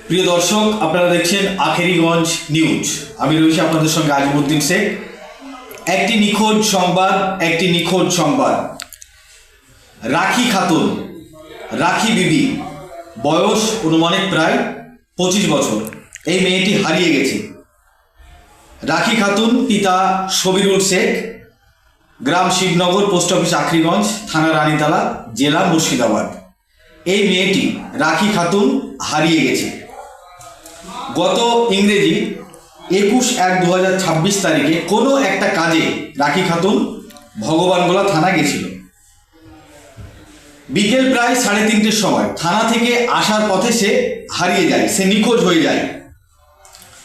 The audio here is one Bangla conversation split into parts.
প্রিয় দর্শক, আপনারা দেখছেন আখেরিগঞ্জ নিউজ। আমি রয়েছি আপনাদের সঙ্গে আজিমউদ্দিন শেখ। একটি নিখোঁজ সংবাদ। রাখি খাতুন, রাখি বিবি, বয়স অনুমানিক প্রায় 25 বছর। এই মেয়েটি হারিয়ে গেছে। রাখি খাতুন, পিতা শবিরুল শেখ, গ্রাম শিবনগর, পোস্ট অফিস আখেরিগঞ্জ, থানা রানীতলা, জেলা মুর্শিদাবাদ। এই মেয়েটি রাখি খাতুন হারিয়ে গেছে। গত ইংরেজি 21/1/2026 তারিখে কোনো একটা কাজে রাখি খাতুন ভগবানগোলা থানা গেছিল। বিকেল প্রায় 3:30টার সময় থানা থেকে আসার পথে সে হারিয়ে যায়, সে নিখোঁজ হয়ে যায়।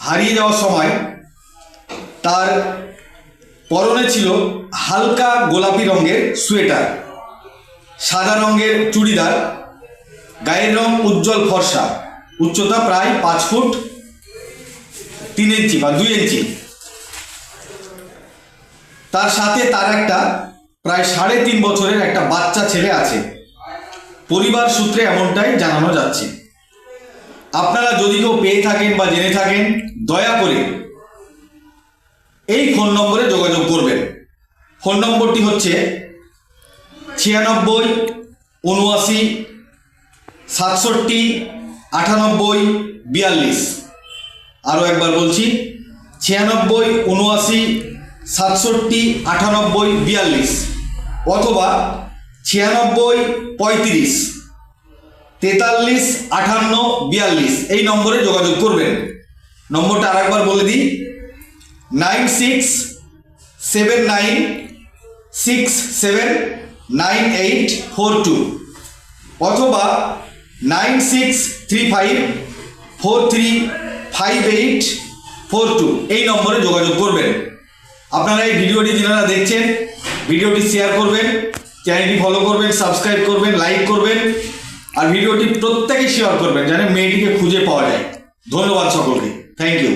হারিয়ে যাওয়ার সময় তার পরনে ছিল হালকা গোলাপি রঙের সোয়েটার, সাদা রঙের চুড়িদার, গায়ের রং উজ্জ্বল ফর্সা, উচ্চতা প্রায় 5 ফুট 3 ইঞ্চি বা 2 ইঞ্চি। তার সাথে তার একটা প্রায় 3.5 বছরের একটা বাচ্চা ছেলে আছে। পরিবার সূত্রে এমনটাই জানানো যাচ্ছে। আপনারা যদি কেউ পেয়ে থাকেন বা জেনে থাকেন, দয়া করে এই ফোন নম্বরে যোগাযোগ করবেন। ফোন নম্বরটি হচ্ছে 96 79 67 98 42। আরও একবার বলছি, 96 79 67 98 42 অথবা 96 35 43 58 42 এই নম্বরে যোগাযোগ করবেন। নম্বরটা আরেকবার বলে দিই, 9679679842 অথবা 9635435842 এই নম্বরে যোগাযোগ করবেন। আপনারা এই ভিডিওটি যারা দেখছেন, ভিডিওটি শেয়ার করবেন, চ্যানেলটি ফলো করবেন, সাবস্ক্রাইব করবেন, লাইক করবেন, আর ভিডিওটি প্রত্যেকে শেয়ার করবেন যেন মেয়েটিকে খুঁজে পাওয়া যায়। ধন্যবাদ সকলকে। Thank you.